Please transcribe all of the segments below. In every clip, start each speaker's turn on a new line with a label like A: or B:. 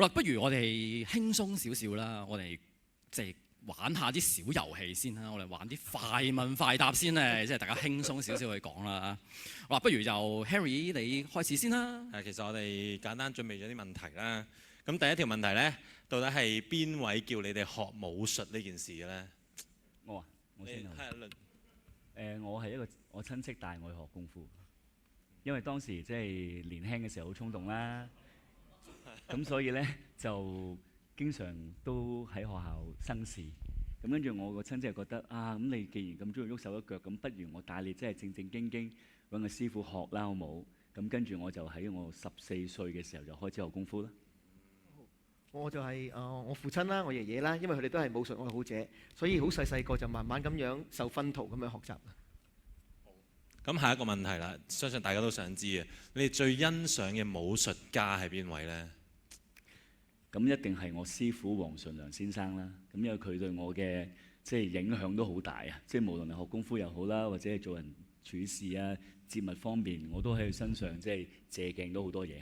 A: 好啦，不如我哋輕鬆少少啦，我哋即係玩下啲小遊戲先啦，我哋玩啲快問快答先咧，即係大家輕鬆少少去講啦。好啦，不如就 Harry 你開始先啦。
B: 其實我哋簡單準備咗啲問題啦。咁第一條問題咧，到底係邊位叫你哋學武術呢件事嘅咧？
C: 我先啊。我係我親戚帶我去學功夫，因為當時即係年輕嘅時候好衝動啦，咁所以咧就經常都喺學校生事。咁跟住我個親戚就覺得啊，咁你既然咁中意喐手喐腳，咁不如我帶你真係正正經經揾個師傅學啦，好冇？咁跟住我就喺我14歲嘅時候就開始學功夫啦。
D: 我就係我父親啦，我爺爺啦，因為佢哋都係武術愛好者，所以好細個就慢慢咁樣受薰陶咁樣學習。
B: 咁下一個問題啦，相信大家都想知嘅，你哋最欣賞嘅武術家係邊位呢？
C: 咁一定係我師傅黃順良先生啦。咁因為佢對我嘅即係影響都好大啊！即係無論係學功夫又好啦，或者係做人處事啊、節物方面，我都喺佢身上即係借鏡到好多嘢。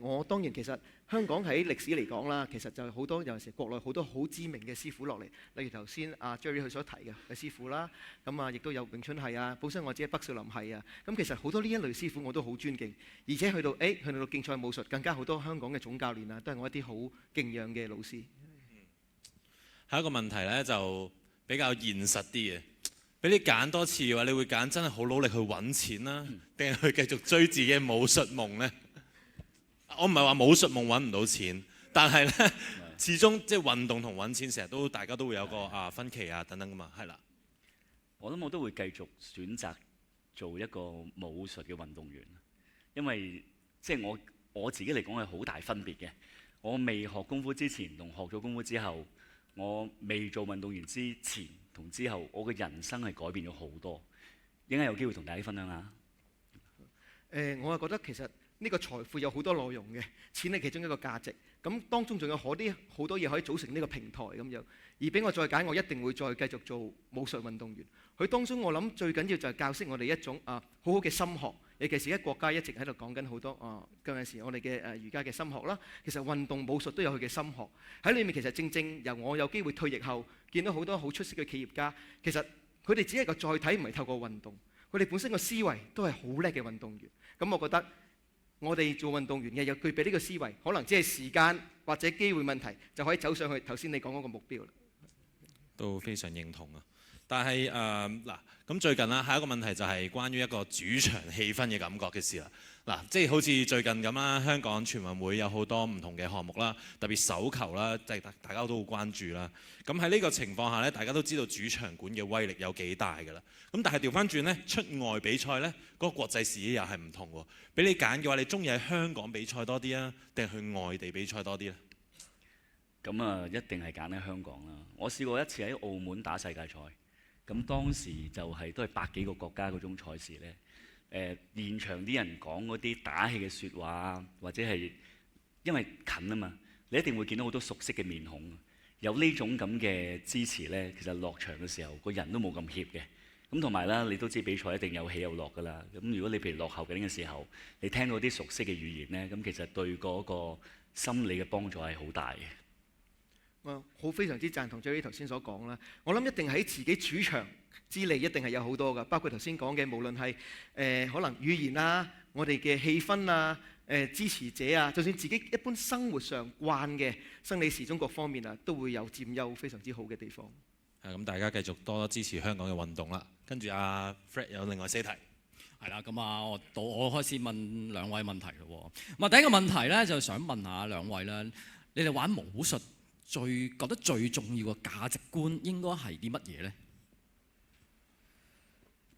D: 我當然其實香港喺歷史嚟講啦，其實就好多有陣時國內好多好知名嘅師傅落嚟，例如頭先阿 Jerry 佢所提嘅師傅啦，咁啊亦都有詠春系啊，本身我自己北少林系啊，咁其實好多呢一類師傅我都好尊敬，而且去到競賽武術更加好多香港嘅總教練啊，都係我一啲好敬仰嘅老師。
B: 下一個問題咧就比較現實啲嘅，俾你揀多次嘅話，你會揀真係好努力去揾錢啦，定係去繼續追自己嘅武術夢呢？我唔係話武術夢揾唔到錢，但係咧始終即係運動同揾錢成日都大家都會有個分歧啊等等噶嘛，係啦。
C: 我諗我都會繼續選擇做一個武術嘅運動員，因為即係我自己嚟講係好大分別嘅。我未學功夫之前同學咗功夫之後，我未做運動員之前同之後，我嘅人生係改變咗好多。應該有機會同大家分享下。
D: 我係覺得其實呢個財富有好多內容嘅，錢係其中一個價值。咁當中仲有好多嘢可以組成呢個平台咁樣。而俾我再揀，我一定會再繼續做武術運動員。佢當中我諗最緊要就係教識我哋一種好好嘅心學。尤其是而家國家一直喺度講緊好多嗰陣時我哋嘅瑜伽嘅心學啦。其實運動武術都有佢嘅心學喺裏面。其實正正由我有機會退役後，見到好多好出色嘅企業家，其實佢哋只係個載體，唔係透過運動。佢哋本身個思維都係好叻嘅運動員。咁我覺得我哋做運動員嘅又具備呢個思維，可能只係時間或者機會問題，就可以走上去頭先你講嗰個目標啦。
B: 都非常認同啊！但係咁最近啦，下一個問題就係關於一個主場氣氛嘅感覺嘅事啦。即係好似最近咁啦，香港全運會有好多唔同嘅項目啦，特別手球啦，即係大家都好關注啦。咁喺呢個情況下咧，大家都知道主場館嘅威力有幾大㗎啦。咁但係調翻轉咧，出外比賽咧，嗰個國際視野又係唔同喎。俾你揀嘅話，你中意喺香港比賽多啲啊，定係去外地比賽多啲咧？
C: 咁啊，一定係揀喺香港啦。我試過一次喺澳門打世界賽，咁當時就都係百幾個國家嗰種賽事咧。現場啲人講嗰啲打氣嘅説話，或者係因為近啊嘛，你一定會見到好多熟悉嘅面孔。有呢種咁嘅支持咧，其實落場嘅時候個人都冇咁怯嘅。咁同埋啦，你都知比賽一定有起有落㗎啦。咁如果你譬如落後緊嘅時候，你聽到啲熟悉嘅語言咧，咁其實對嗰個心理嘅幫助係好大嘅。
D: 我非常之贊同 Jerry 頭先所講啦。我諗一定喺自己主場之利，一定係有好多㗎。包括頭先講嘅，無論係可能語言啊、我哋嘅氣氛啊、支持者啊，就算自己一般生活上慣嘅生理時鐘各方面啊，都會有佔優非常之好嘅地方。
B: 咁大家繼續多多支持香港嘅運動啦。跟住阿 Fred 有另外4題。
A: 係啦，咁啊，我開始問兩位問題咯。咁啊，第一個問題咧，就想問下兩位啦，你哋玩武術覺得最重要嘅價值觀應該係啲乜嘢咧？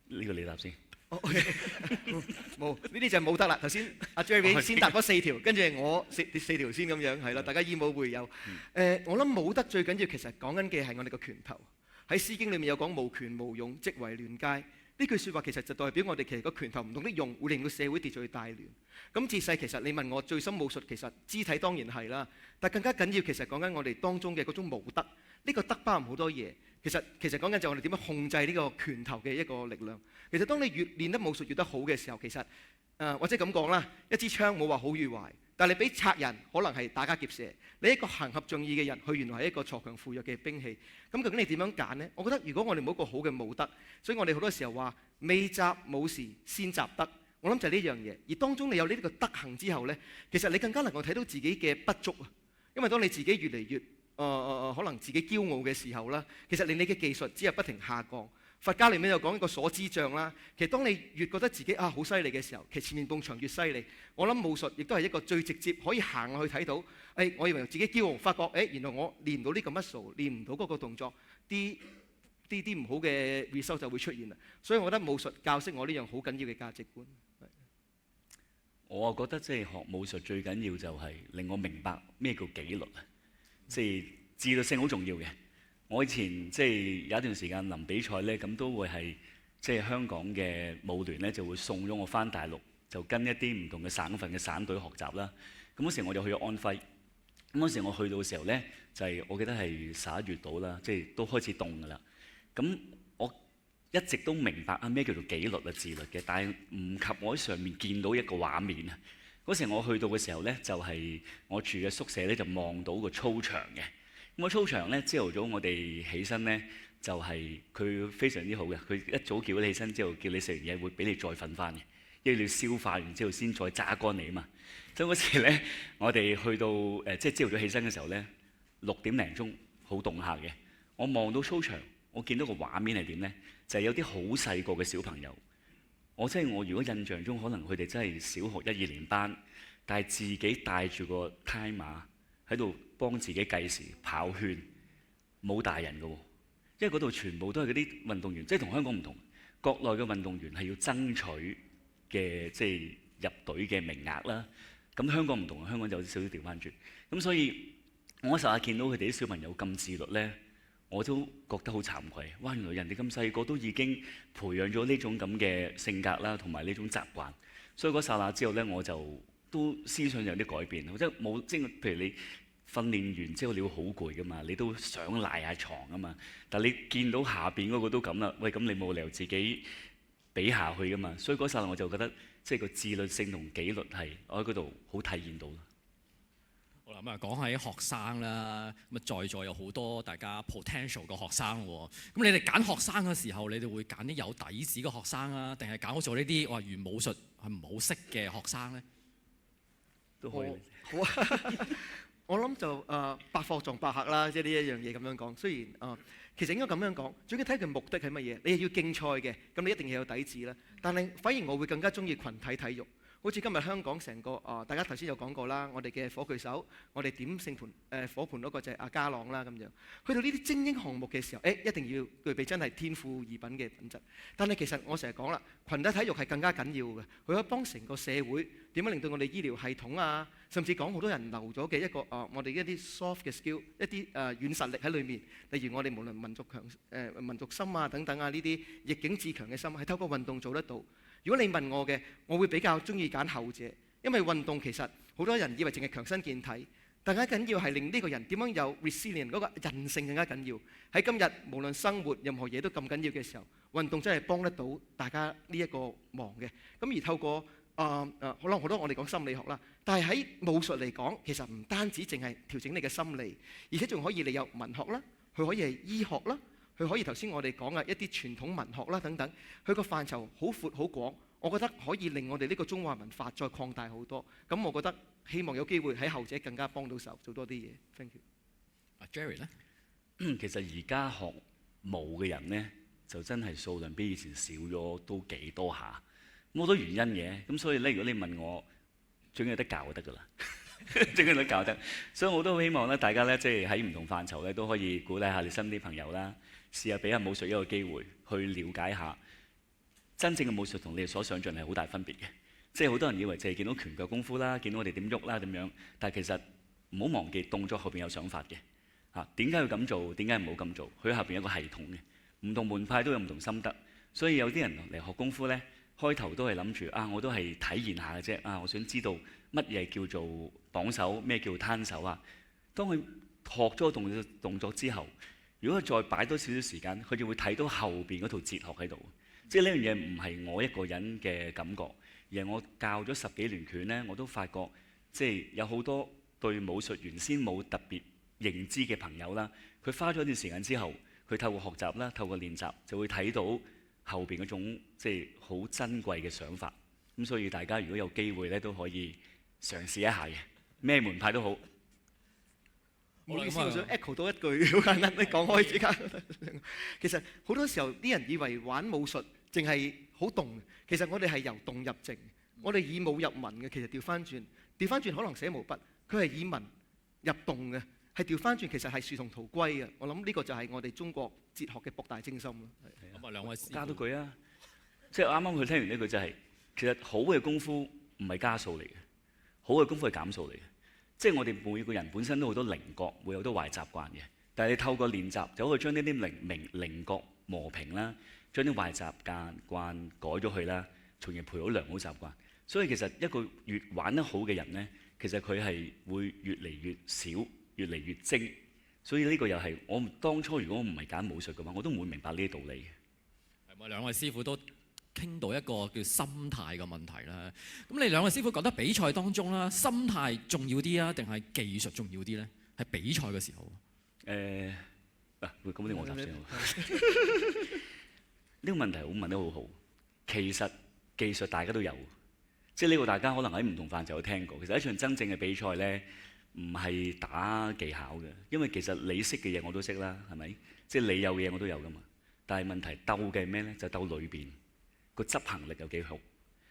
C: 呢個你答先。
D: 冇，呢啲就冇得啦。頭先阿 Jerry 先答咗4條，跟住我四條先咁樣，係啦，大家以武會友。我諗武德最緊要，其實講緊嘅係我哋個拳頭。喺《詩經》裏面有講無權無勇，即為亂階。呢句説話其實就代表我哋其實個拳頭唔懂得用，會令到社會秩序大亂。咁自細其實你問我最深武術，其實肢體當然係啦，但更加緊要其實講緊我哋當中嘅嗰種武德。呢個德包含好多嘢。其實講緊就係我哋點樣控制呢個拳頭嘅一個力量。其實當你越練得武術越得好嘅時候，其實或者咁講啦，一支槍冇話好與壞，但係你俾賊人可能係打家劫舍，你一個行俠仗義嘅人，佢原來係一個鋤強扶弱嘅兵器。咁究竟你點樣揀呢？我覺得如果我哋冇一個好嘅武德，所以我哋好多時候話未習武時先習德。我諗就係呢樣嘢。而當中你有呢個德行之後呢，其實你更加能夠睇到自己嘅不足啊。因為當你自己越嚟越可能自己驕傲嘅時候啦，其實令你嘅技術只係不停下降。佛家裏面有講一個所知障啦，其實當你越覺得自己好犀利嘅時候，其實前面埲牆越犀利。我諗武術亦都係一個最直接可以行落去睇到，我以為自己驕傲，發覺原來我練唔到呢個 muscle， 練唔到嗰個動作，啲唔好嘅 result 就會出現啦。所以我覺得武術教識我呢樣好緊要嘅價值觀。
C: 我覺得即係學武術最緊要就係令我明白咩叫紀律啊，即係自律性好重要嘅。我以前即係有一段時間臨比賽咧，咁都會係即係香港嘅舞聯咧就會送咗我翻大陸，就跟一啲唔同嘅省份嘅省隊學習啦。咁嗰時我就去咗安徽，咁嗰時我去到嘅時候咧，就係我記得係11月度啦，即係都開始凍㗎啦。咁我一直都明白咩叫做紀律啊、自律嘅，但係唔及我喺上面見到一個畫面啊。嗰時我去到嘅時候咧，就係我住嘅宿舍咧就望到個操場嘅。咁個操場咧，朝頭早我哋起身咧，就係佢非常之好嘅。佢一早叫你起身之後，叫你食完嘢會俾你再瞓翻嘅，因為你要消化完之後先再揸乾你啊嘛。所以嗰時咧，我哋去到即係朝頭早起身嘅時候咧，6點零鐘好凍下嘅。我望到操場，我見到個畫面係點咧？就係有啲好細個嘅小朋友。我如果印象中，可能佢哋真係小學1、2年班，但係自己帶住個 timer喺度幫自己計時跑圈，冇大人嘅喎，因為嗰度全部都係嗰啲運動員，即係同香港唔同。國內嘅運動員係要爭取嘅，即係入隊嘅名額啦。咁香港唔同，香港就有少少調翻轉。咁所以我成日見到佢哋啲小朋友咁自律咧，我都覺得好慚愧。哇！原來人哋咁細個都已經培養咗呢種咁嘅性格啦，同埋呢種習慣。所以嗰剎那之後咧，我就都思想有啲改變。即係冇，即係譬如你訓練完之後，你會好攰噶嘛，你都想賴下床啊嘛。但係你見到下邊嗰個都咁啦，喂，咁你冇理由自己比下去噶嘛。所以嗰剎那我就覺得，即係個自律性同紀律係我喺嗰度好體現到啦。
A: 好啦，咁啊講起學生啦，咁啊在座有好多大家 potential 嘅學生喎。咁你哋揀學生嘅時候，你哋會揀啲有底子嘅學生啊，定係揀好做呢啲原武術係唔好識嘅學生咧？
C: 都可以。
D: 好啊。我諗就百貨撞百客啦，即係呢一樣嘢咁樣講。雖然其實應該咁樣講，最緊睇佢目的係乜嘢。你係要競賽嘅，咁你一定要有底子啦。但係反而我會更加中意群體體育。好似今日香港成個大家頭先有講過啦，我哋嘅火炬手，我哋點勝盤火盤嗰個就係阿家朗啦咁樣。去到呢啲精英項目嘅時候，一定要具備真係天賦異稟嘅品質。但係其實我成日講啦，群體體育係更加緊要嘅，佢可以幫成個社會點樣令到我哋醫療系統啊，甚至講好多人留咗嘅一個我哋一啲 soft 嘅 skill， 一啲軟實力喺裏面。例如我哋無論民族心啊等等啊呢啲逆境自強嘅心，係透過運動做得到。如果你問我嘅，我會比較中意揀後者，因為運動其實好多人以為淨係強身健體，但係緊要係令呢個人點樣有 resilient 嗰個韌性更加緊要。喺今日無論生活任何嘢都咁緊要嘅時候，運動真係幫得到大家呢一個忙嘅。咁而透過可能好多我哋講心理學啦，但係喺武術嚟講，其實唔單止淨係調整你嘅心理，而且仲可以你有文學啦，佢可以係醫學啦。佢可以頭先我哋講嘅一啲傳統文學啦等等，佢個範疇好闊好廣，我覺得可以令我哋呢個中華文化再擴大好多。咁我覺得希望有機會喺後者更加幫到手，做多啲嘢。Thank you。Jerry
A: 咧，
C: 其實而家學武嘅人咧，就真係數量比以前少咗都幾多下。咁好多原因嘅，咁所以咧，如果你問我，最緊要得教就得㗎啦。最緊要得教得，所以我都好希望咧，大家咧即係喺唔同範疇咧都可以鼓勵下你身邊啲朋友啦，試下俾下武術一個機會，去了解下真正嘅武術同你哋所想像係好大分別嘅。即係好多人以為淨係見到拳腳功夫啦，見到我哋點喐啦咁樣，但係其實唔好忘記動作後邊有想法嘅。點解要咁做？點解唔好咁做？佢下邊有一個系統嘅，唔同門派都有唔同心得，所以有啲人嚟學功夫咧，開頭都係諗住我都係體驗下嘅啫。我想知道乜嘢叫做綁手，咩叫攤手啊？當佢學咗個動作之後，如果佢再擺多少少時間，佢就會睇到後邊嗰套哲學喺度。即係呢樣嘢唔係我一個人嘅感覺，而係我教咗10幾年拳咧，我都發覺即係有好多對武術原先冇特別認知嘅朋友啦，佢花咗一段時間之後，佢透過學習啦，透過練習，就會睇到後邊嗰種即係好珍貴嘅想法。咁所以大家如果有機會咧，都可以嘗試一下嘅，咩門派都好。
D: 唔好意思，我想 echo 多一句，好簡單，你講開之間。其實好多時候啲人以為玩武術淨係好動，其實我哋係由動入靜，我哋以武入文嘅。其實調翻轉可能寫毛筆，佢係以文入動嘅，係調翻轉其實係殊途同歸嘅。我諗呢個就係我哋中國哲學嘅博大精深咯。
A: 咁啊，兩位師傅
C: 加多句啊，即係啱啱佢聽完呢句就係、其實好嘅功夫唔係加數嚟嘅，好嘅功夫係減數嚟嘅。即係我哋每個人本身都好多稜角，會有好多壞習慣嘅。但係你透過練習，就可以將呢啲稜角磨平啦，將啲壞習慣改咗佢啦，從而培養良好習慣。所以其實一個越玩得好嘅人咧，其實佢係會越嚟越少，越嚟越精。所以呢個又係我當初如果我唔係揀武術嘅話，我都唔會明白呢啲道理嘅。
A: 係咪兩位師傅都傾到一個叫心態嘅問題啦？咁你兩位師傅覺得比賽當中啦，心態重要啲啊，定係技術重要啲咧？喺比賽嘅時候。
C: 咁啲我答先。呢個問題問得好好。其實技術大家都有，即係呢個大家可能喺唔同範疇有聽過。其實一場真正嘅比賽咧，唔係打技巧嘅，因為其實你識嘅嘢我都識啦，係咪？即係你有嘅嘢我都有噶嘛。但係問題鬥嘅係咩咧？就鬥裏邊個執行力有幾好。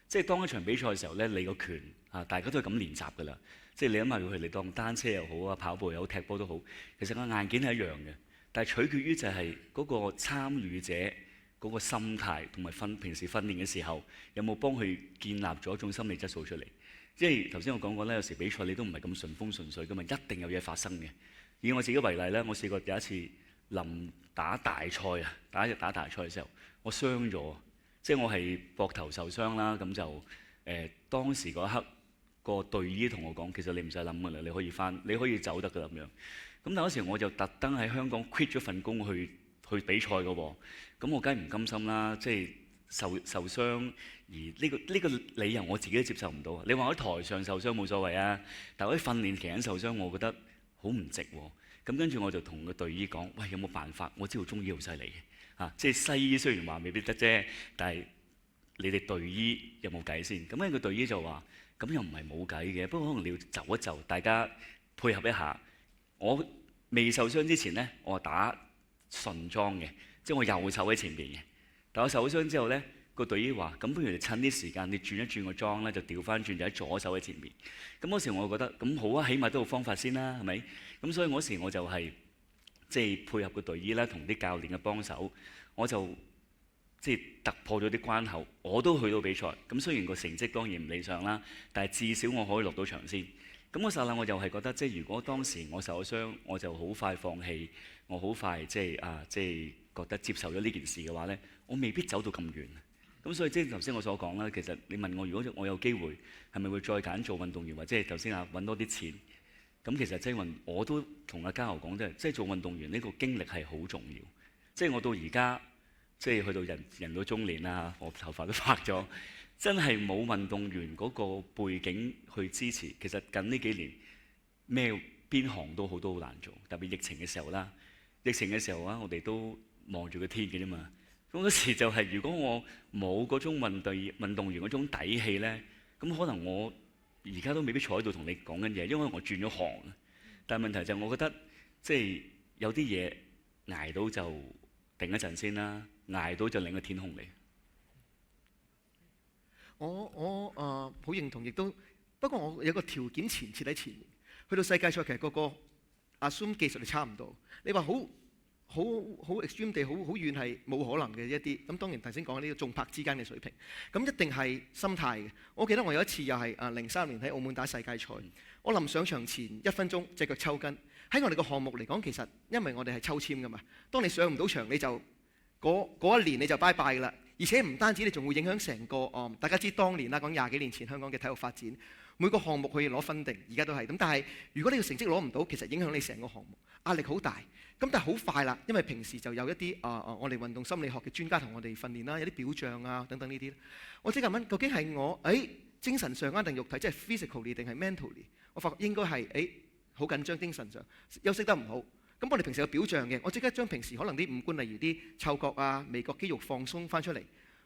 C: 即係當一場比賽嘅時候咧，你個拳啊，大家都係咁練習㗎啦。即係你諗下佢嚟當單車又好啊，跑步又好，踢波都好，其實個硬件係一樣嘅。但係取決於就係嗰個參與者嗰個心態同埋平時訓練嘅時候，有冇幫佢建立咗一種心理質素出嚟。即係頭先我講過咧，有時比賽你都唔係咁順風順水㗎嘛，一定有嘢發生嘅。以我自己為例咧，我試過有一次臨打大賽啊，打大賽嘅時候，我傷咗。即係我係膊頭受傷啦，咁就當時嗰一刻個隊醫同我講，其實你唔使諗㗎啦，你可以走得㗎啦咁樣。咁但嗰時我就特登喺香港 quit 咗份工去比賽㗎喎。咁我梗係唔甘心啦，即係受傷而呢個理由我自己都接受唔到。你話喺台上受傷冇所謂啊，但係喺訓練期間受傷，我覺得好唔值喎。咁跟住我就同個隊醫講：喂，有冇辦法？我知道中醫好犀利嘅。即係西醫雖然話未必得啫，但係你哋隊醫有冇計先？咁咧個隊醫就話：咁又唔係冇計嘅，不過可能你要就一就，大家配合一下。我未受傷之前咧，我打順裝嘅，即係我右手喺前邊嘅。但我受咗傷之後咧，個隊醫話：咁不如你趁啲時間，你轉一轉個裝咧，就調翻轉就喺左手喺前邊。咁嗰時我覺得咁好啊，起碼都有方法先啦，係咪？咁所以嗰時我就係即係配合個隊醫啦，同啲教練嘅幫手，我就即係突破咗啲關口，我都去到比賽。咁雖然個成績當然唔理想啦，但係至少我可以落到場先。咁嗰剎那我就係覺得，即係如果當時我受咗傷，我就好快放棄，我好快即係覺得接受咗呢件事嘅話咧，我未必走到咁遠。咁所以即係頭先我所講啦，其實你問我如果我有機會，係咪會再揀做運動員，或者係頭先揾多啲錢？咁其實即係我都同阿嘉豪講，即係做運動員呢個經歷係好重要。即係我到而家，即係去到人到中年啦，我頭髮都白咗，真係冇運動員嗰個背景去支持。其實近呢幾年咩邊行都好難做，特別疫情嘅時候啦。疫情嘅時候啊，我哋都望住個天嘅啫嘛。咁嗰時就係如果我冇嗰種運動員嗰種底氣咧，咁可能我而家都未必坐喺度同你講緊嘢，因為我轉咗行。但係問題就係我覺得，即係有啲嘢捱到就定一陣先啦，捱到就另一個天空嚟。
D: 我好認同，亦都不過我有個條件前設喺前面。去到世界賽其實個 assume 技術係差唔多。你話好 extreme 地好遠係冇可能嘅一啲。咁當然頭先講呢個眾拍之間嘅水平，咁一定係心態嘅。我記得我有一次又係03年喺澳門打世界賽，我臨上場前1分鐘隻腳抽筋。喺我哋個項目嚟講，其實因為我哋係抽籤㗎嘛，當你上唔到場你就嗰一年你就拜拜㗎啦。而且唔單止你仲會影響成個大家知當年啦，講20幾年前香港嘅體育發展，每個項目可以攞分定，而家都係咁。但係如果你個成績攞唔到，其實影響你成個項目，壓力好大。咁但係好快啦，因為平時就有一啲我哋運動心理學嘅專家同我哋訓練啦，有啲表象啊等等呢啲。我即刻問，究竟係我精神上啊定肉體，即係 physically 定係 mentally？我發覺應該係好緊張，精神上休息得唔好。咁我哋平時有表象嘅，我即刻將平時可能啲五官，例如啲嗅覺啊、味覺肌肉放鬆翻出嚟，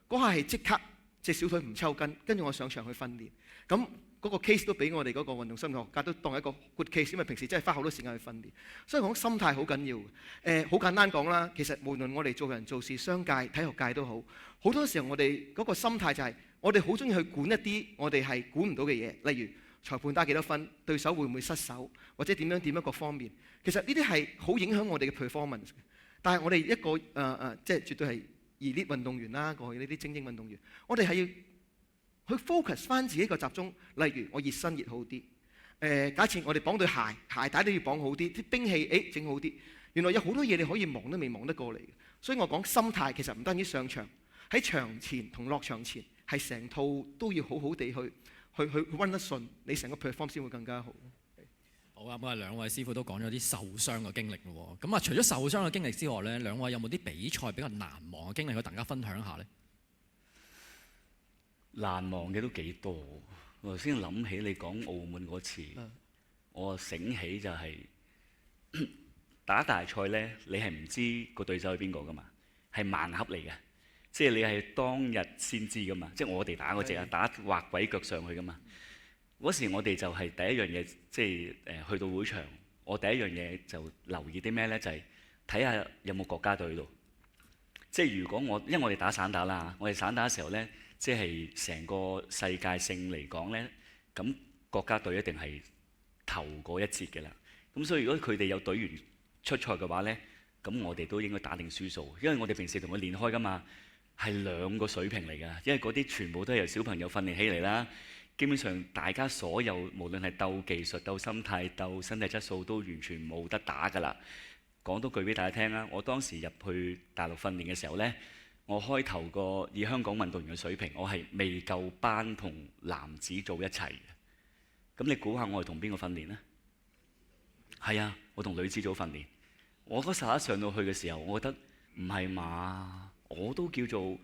D: 嗰下係即刻隻小腿唔抽筋，跟住我上場去訓練。咁嗰個 case 都俾我哋嗰個運動心理學家都當係一個 good case，因為平時真係花好多時間去訓練。所以講心態好緊要嘅。好簡單講啦，其實無論我哋做人做事、商界、體育界都好，好多時候我哋嗰個心態就係我哋好中意去管一啲我哋係管唔到嘅嘢，例如裁判打幾多分，對手會唔會失手，或者點樣各方面。其實呢啲係好影響我哋嘅 performance。但係我哋一個即係絕對係elite運動員啦，過去呢啲精英運動員，我哋係要去 focus 翻自己個集中，例如我熱身熱好啲。假設我哋綁對鞋帶都要綁好啲，啲兵器整好啲。原來有好多嘢你可以忙都未忙得過嚟嘅。所以我講心態其實唔單止上場，喺場前同落場前係成套都要好好地去溫得順，你成個 perform 先會更加好。
A: 好啊，咁啊兩位師傅都講咗啲受傷嘅經歷咯。咁啊，除咗受傷嘅經歷之外咧，兩位有冇啲比賽比較難忘嘅經歷可以大家分享下咧？
C: 難忘嘅都幾多。我頭先諗起你講澳門嗰次，我醒起就係、打大賽咧，你係唔知個對手係邊個噶嘛，係盲盒嚟嘅，即係你係當日先知噶嘛。即係我哋打嗰隻啊，打畫鬼腳上去噶嘛。嗰時我哋就係第一樣嘢，即係去到會場，我第一樣嘢就留意啲咩咧？就係睇下有冇國家隊喺度。即係如果因為我哋打散打啦，我哋散打嘅時候咧，即係成個世界性嚟講咧，咁國家隊一定係頭嗰一節嘅啦。咁所以如果佢哋有隊員出賽嘅話咧，咁我哋都應該打定輸數，因為我哋平時同佢練開噶嘛，係兩個水平嚟㗎。因為嗰啲全部都係由小朋友訓練起嚟啦。基本上大家所有無論係鬥技術、鬥心態、鬥身體質素，都完全冇得打㗎啦。講多句俾大家聽啦，我當時入去大陸訓練嘅時候呢，我開頭以香港運動員嘅水平，我係未夠班同男子組一齊嘅。咁你估下我係同邊個訓練呢？係啊，我同女子組訓練。我嗰時一上到去嘅時候，我覺得唔係嘛，我都叫做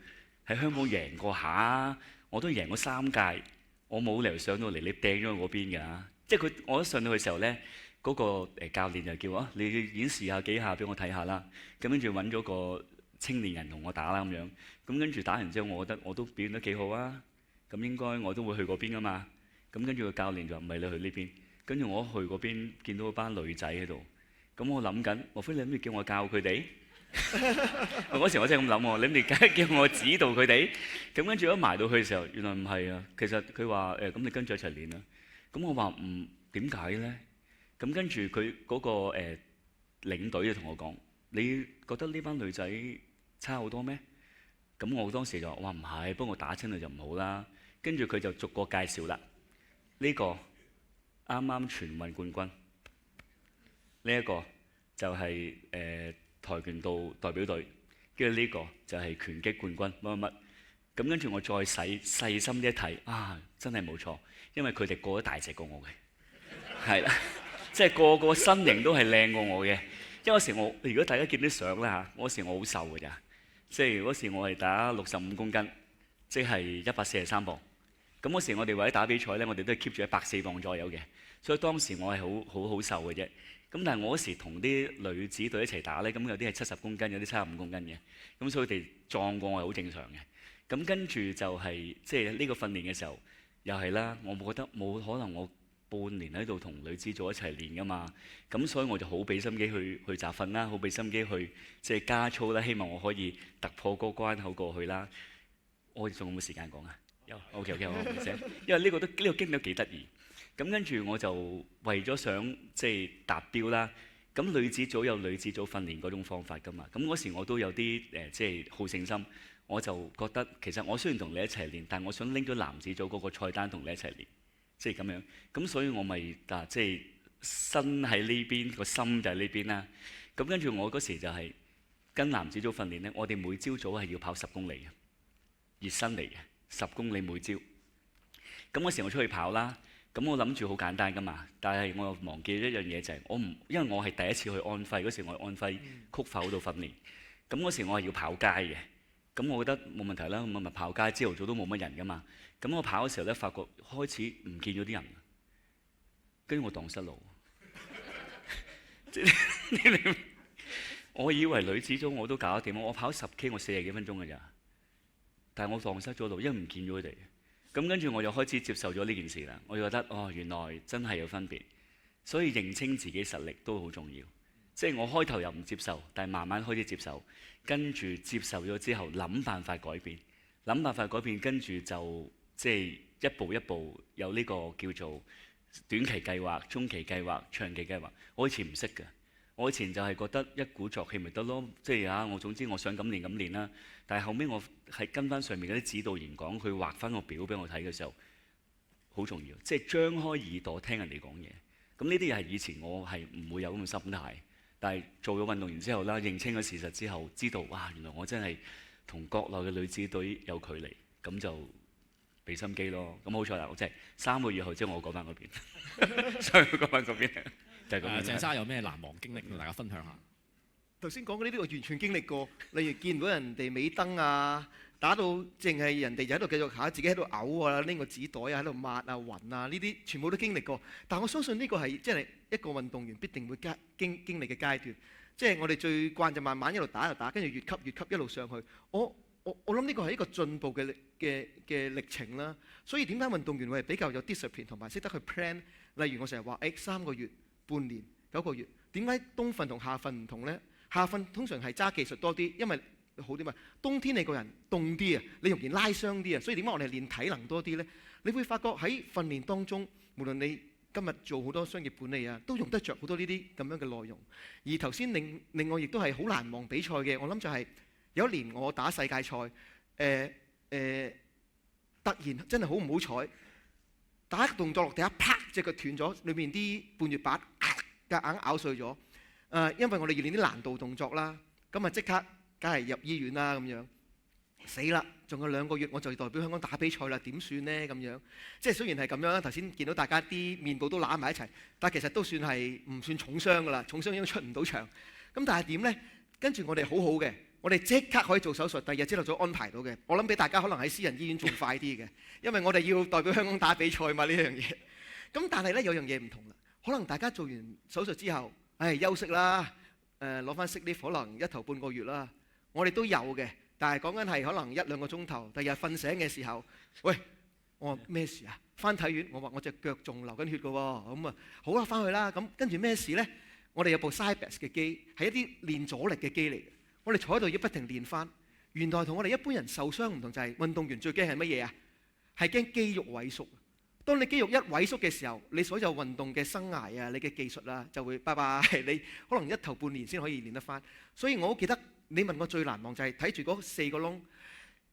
C: 喺香港贏過下，我都贏過3屆。我冇理由上到嚟你掟咗我嗰邊㗎，即係我一上到去嘅時候咧，嗰個教練就叫你演示下幾下俾我睇下啦。咁跟住揾咗個青年人同我打啦咁樣。咁跟住打完之後，我覺得我都表現得幾好啊。咁應該我都會去嗰邊㗎嘛。咁跟住個教練就唔係你去呢邊。跟住我去嗰邊見到班女仔喺度。咁我諗緊，莫非你諗住叫我教佢哋？嗰時我真係咁諗喎，你哋叫我指導佢哋。咁跟住一埋到去嘅時候，原來唔係啊。其實佢話咁你跟住一齊練啦。咁我話點解咧？咁跟住佢嗰個領隊就同我講：你覺得呢班女仔差好多咩？咁我當時就話唔係，不過我打親佢就唔好啦。跟住佢就逐個介紹啦。呢個啱啱全運冠軍，呢一個就係跆拳道代表隊，跟住呢個就係拳擊冠軍乜乜乜。咁跟住我再細心啲一睇，真係冇錯，因為佢哋個個都大隻過我嘅，係啦，即係個身形都係靚過我嘅。因為嗰時如果大家見啲相啦嚇，嗰時我好瘦㗎咋，即係嗰時我係打65公斤，即係143磅。咁嗰時我哋為咗打比賽咧，我哋都係 keep 住104磅左右嘅，所以當時我係好瘦嘅啫。咁但係我嗰時同啲女子隊一齊打咧，咁有啲係70公斤，有啲75公斤嘅，咁所以佢哋壯過我係好正常嘅。咁跟住就係即係呢個訓練嘅時候，又係啦，我覺得冇可能我半年喺度同女子組一齊練噶嘛，咁所以我就好俾心機去集訓啦，好俾心機去即係加操啦，希望我可以突破嗰個關口過去啦。我仲有冇時間講啊？有 ，OK， 好唔該，因為呢個經歷都幾得意。咁跟住我就為咗想即係達標啦。咁女子組有女子組訓練嗰種方法㗎嘛。咁嗰時我都有啲即係好勝心，我就覺得其實我雖然同你一齊練，但我想拎咗男子組嗰個菜單同你一齊練，即係咁樣。咁所以我咪即係身喺呢邊，個心就喺呢邊啦。咁跟住我嗰時就係跟男子組訓練咧，我哋每朝早係要跑10公里嘅熱身嚟嘅，10公里每朝。咁嗰時我出去跑啦。咁我諗住好簡單㗎嘛，但係我又忘記咗一樣嘢就係因為我係第一次去安徽嗰時，我去安徽曲阜度訓練。咁嗰時我係要跑街嘅，咁我覺得冇問題啦，咁咪跑街，朝頭早都冇乜人噶嘛。咁我跑嘅時候咧，發覺開始唔見咗啲人，跟住我蕩失路。我以為女子組我都搞得掂，我跑10K 我40幾分鐘㗎咋，但係我蕩失咗路，因為唔見咗佢哋。咁跟住我就開始接受咗呢件事啦，我就覺得哦，原來真係有分別，所以認清自己實力都好重要。即係我開頭又唔接受，但係慢慢開始接受，跟住接受咗之後諗辦法改變，跟住就即係一步一步有呢個叫做短期計劃、中期計劃、長期計劃。我以前唔識嘅。我以前就係覺得一鼓作氣咪得咯，即係我總之我想咁練啦。但係後尾我係跟翻上面嗰啲指導員講，佢畫翻個表俾我睇嘅時候，好重要，即係張開耳朵聽人哋講嘢。咁呢啲嘢係以前我係唔會有咁嘅心態，但係做咗運動員之後啦，認清咗事實之後，知道哇原來我真係同國內嘅女子隊有距離，咁就俾心機咯。咁好彩啦，我即係3個月後之後我過翻嗰邊，所以過翻嗰邊。
A: 鄭生有咩難忘經歷同大家分享下？
D: 頭先講嗰啲我完全經歷過，例如見唔到人哋尾燈啊，打到淨係人哋就喺度繼續行，自己喺度嘔啊，拎個紙袋啊喺度抹啊暈啊，呢啲全部都經歷過。但我相信呢個係即係一個運動員必定會經歷嘅階段。即係我哋最慣就慢慢一路打一路打，跟住越級一路上去。我諗呢個係一個進步嘅歷程啦。所以點解運動員會係比較有 discipline 同埋識得去 plan？例如我成日話3個月、半年、9個月，點解冬訓同夏訓唔同呢？夏訓通常係揸技術多啲，因為好啲嘛。冬天你個人凍啲啊，你容易拉傷啲啊，所以點解我哋練體能多啲呢？你會發覺喺訓練當中，無論你今日做好多商業管理啊，都用得着好多呢啲咁樣嘅內容。而頭先令我亦都係好難忘比賽嘅，我諗就係有一年我打世界賽，突然真係好唔好彩。打一個動作落地下，啪！隻腳斷咗，裏面啲半月板夾硬咬碎咗。因為我哋要練啲難度動作啦，咁啊即刻梗係入醫院啦咁樣。死啦！仲有2個月我就代表香港打比賽啦，點算呢？咁樣即係雖然係咁樣啦，頭先見到大家啲面部都攬埋一齊，但係其實都算係唔算重傷噶啦，重傷已經出唔到場。咁但係點呢？跟住我哋好好嘅。我哋即刻可以做手術，第二日朝頭早安排到嘅。我諗比大家可能喺私人醫院仲快啲嘅，因為我哋要代表香港打比賽嘛呢樣嘢。咁但係咧有樣嘢唔同啦，可能大家做完手術之後，休息啦，攞翻 sick leave 可能1頭半個月啦。我哋都有嘅，但係講緊係可能1-2個鐘頭。第二日瞓醒嘅時候，喂，我話咩事啊？翻體院，我話我隻腳仲流緊血㗎喎。咁啊，好啦，翻去啦。咁跟住咩事咧？我哋有部 Cybex 嘅機，係一啲練阻力嘅機嚟嘅。我哋坐喺度要不停練翻，原來同我哋一般人受傷唔同，就係運動員最驚係乜嘢啊？係驚肌肉萎縮。當你肌肉一萎縮嘅時候，你所有運動嘅生涯啊，你嘅技術啦就會拜拜。你可能1頭半年先可以練得翻。所以我好記得你問我最難忘就係睇住嗰4個窿，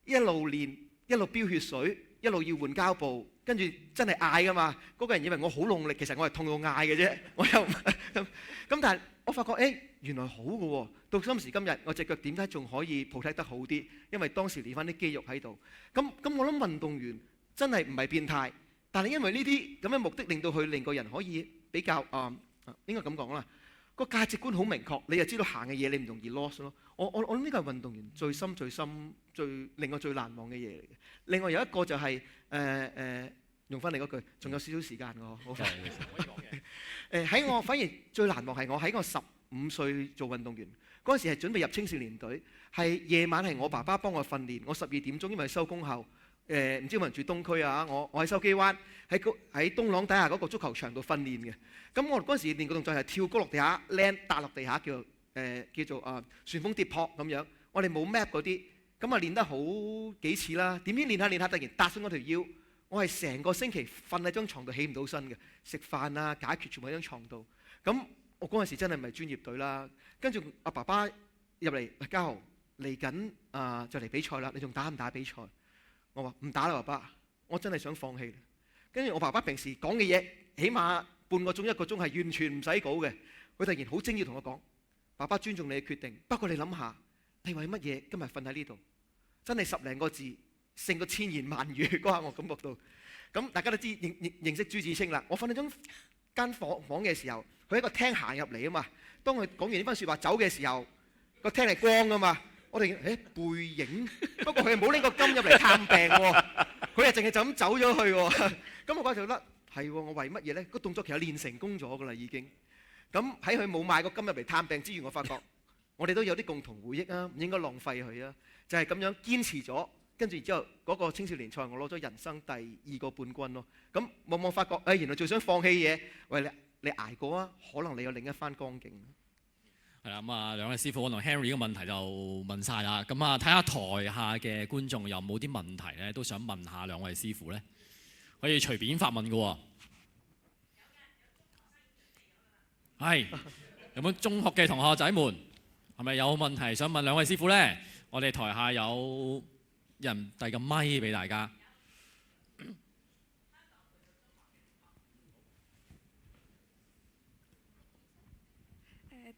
D: 一路練一路飆血水，一路要換膠布，跟住真係嗌噶嘛。嗰個人以為我好用力，其實我係痛到嗌嘅啫。我又咁，但係我發覺原來好嘅喎。到今時今日，我隻腳點解仲可以 protect 得好啲？因為當時練翻啲肌肉喺度。咁我諗運動員真係唔係變態，但係因為呢啲咁嘅目的，令到佢令個人可以比較應該咁講啦，個價值觀好明確，你就知道行嘅嘢你唔容易 lost 咯。我諗呢個係運動員最深令我最難忘嘅嘢嚟嘅。另外有一個就係用翻你嗰句，仲有少少時間喎，好快。喺我反而最難忘係我喺我15歲做運動員。嗰陣時係準備入青少年隊，係夜晚係我爸爸幫我訓練。我12點鐘因為收工後，唔知有冇人住東區啊？我喺筲箕灣喺東廊底下嗰個足球場度訓練嘅。咁我嗰陣時練個動作係跳高落地下，land 搭落地下叫做旋風跌撲咁樣。我哋冇 map 嗰啲，咁啊練得好幾次啦。點知練下練下突然搭傷嗰條腰，我係成個星期瞓喺張床度起唔到身嘅，食飯啊解決全部喺張床度。咁我嗰陣時真係唔係專業隊啦。跟住阿爸爸入嚟，家豪嚟緊就嚟比賽啦，你仲打唔打比賽？我話唔打啦，爸爸，我真係想放棄。跟住我爸爸平時講嘅嘢，起碼半個鐘1個鐘係完全唔使稿嘅。佢突然好精要同我講：爸爸尊重你嘅決定，不過你諗下，你為乜嘢今日瞓喺呢度？真係10零個字勝過千言萬語嗰下，我感覺到。咁大家都知認識朱自清啦。我瞓喺間房嘅時候，佢喺個廳行入嚟啊嘛。當佢講完呢番説話走嘅時候，個廳係光噶嘛，我哋背影，不過佢冇拎個金入嚟探病喎，佢係淨係就咁走咗去喎。咁我嗰陣就覺得係喎，我為乜嘢咧？個動作其實練成功咗㗎啦已經。咁喺佢冇買個金入嚟探病之餘，我發覺我哋都有啲共同回憶啊，唔應該浪費佢啊。就係咁樣堅持咗，跟住然之後嗰個青少年賽，我攞咗人生第2個冠軍咯。咁往往發覺，原來最想放棄嘢，喂你捱過啊，可能你有另一番光景。
A: 係啦，咁啊兩位師傅，我同 Henry 嘅問題就問晒啦。咁啊睇下台下嘅觀眾有冇啲問題咧，都想問下兩位師傅咧，可以隨便發問嘅喎。係，有冇中學嘅同學仔們係咪有問題想問兩位師傅咧？我哋台下有人遞個咪俾大家。